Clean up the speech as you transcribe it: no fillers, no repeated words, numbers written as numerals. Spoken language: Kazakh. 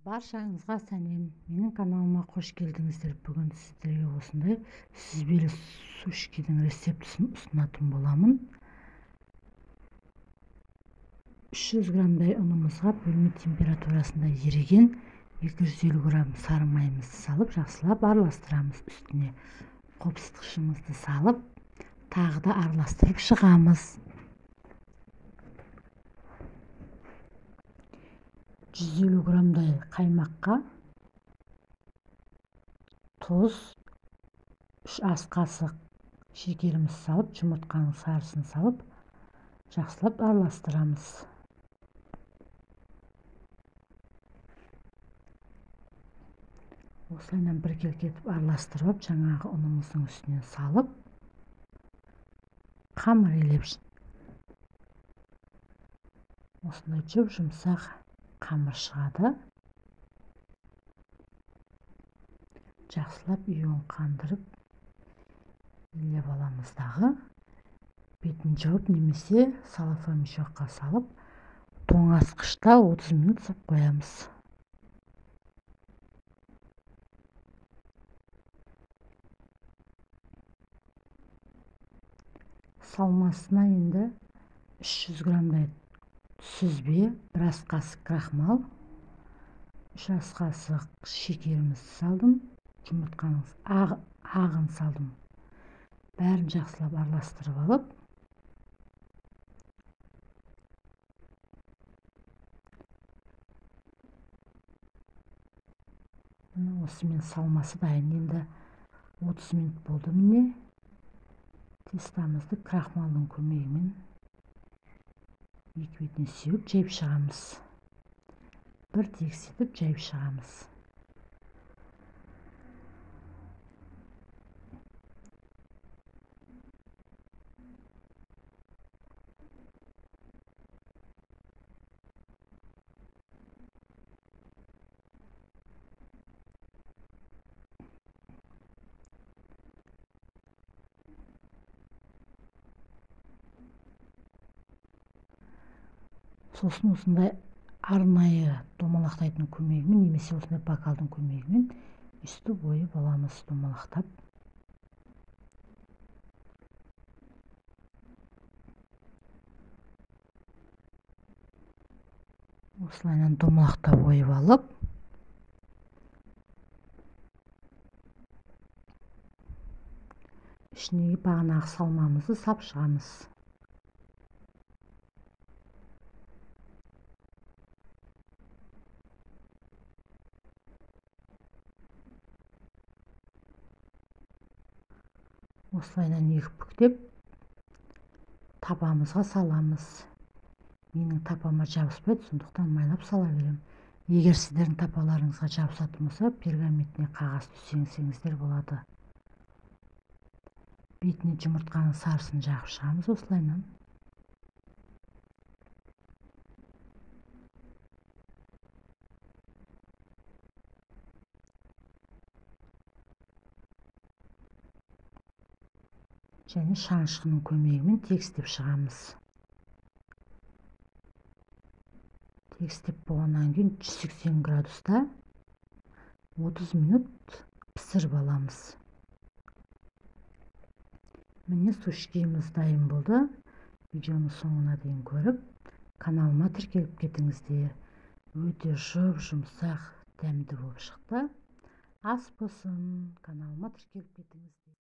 Баршаңызға сәлем. Менің каналыма қош келдіңіздер. Бүгін сіздерге осындай сүзбелі сушкидің рецептісін ұсынатын боламын. 300 грамдай ұнымызға бөлме температурасында еріген 250 грамм сары майымызды салып, жақсылап араластырамыз. Үстіне қопсытқышымызды салып, тағы да араластырып шығамыз. 150 грамдай қаймаққа тұз, 3 ас қасық шекеріміз салып, жұмыртқаның сарысын салып, жақсылап араластырамыз. Осылайынан бір келкетіп араластырып, жаңағы ұнымыздың үстіне салып, қамыр елеп, осындай жұмсақ қамыр шығады. Жақсылап үйін қандырып елеп аламыз дағы. Бетін жауып немесе салафан мешокқа салып, тоңазытқышта 30 минут сап қоямыз. Салмасына енді 300 грамдай сүзбе, 1 ас қасық крахмал, 3 ас қасық шекерімізді салдым, жұмыртқаның ағын салдым. Бәрін жақсылап араластырып алып, осымен салмасы дайын. Енді 30 минут болды. Міне тестамызды крахмалдың көмегімен екі бетіне сеуіп жайып шығамыз. Бір тегістетіп жайып шығамыз. Сосын осындай арнайы домалақтайтын көмегімен немесе осындай бокалдың көмегімен үсті бойы аламыз домалақтап. Осылайынан домалақтап ойып алып, ішіне бағанағы салмамызды сап шығамыз. Осылайынан екі бүктеп табамызға саламыз. Менің тапама жабыспайды, сондықтан майлап сала берем. Егер сіздердің тапаларыңызға жабысатын болса, пергаментіне қағаз төсеңіздер болады. Бетіне жұмыртқаның сарысын жағып шығамыз осылайынан. Және шанышқының көмегімен тегістеп шығамыз. Тегістеп болғаннан кейін 180 градуста 30 минут пісіріп аламыз. Міне сушкиіміз дайын болды. Видеоны соңына дейін көріп, каналыма тіркеліп кетіңіздер. Өте жұмсақ, дәмді болып шықты. Ас болсын, каналыма тіркеліп кетіңіздер.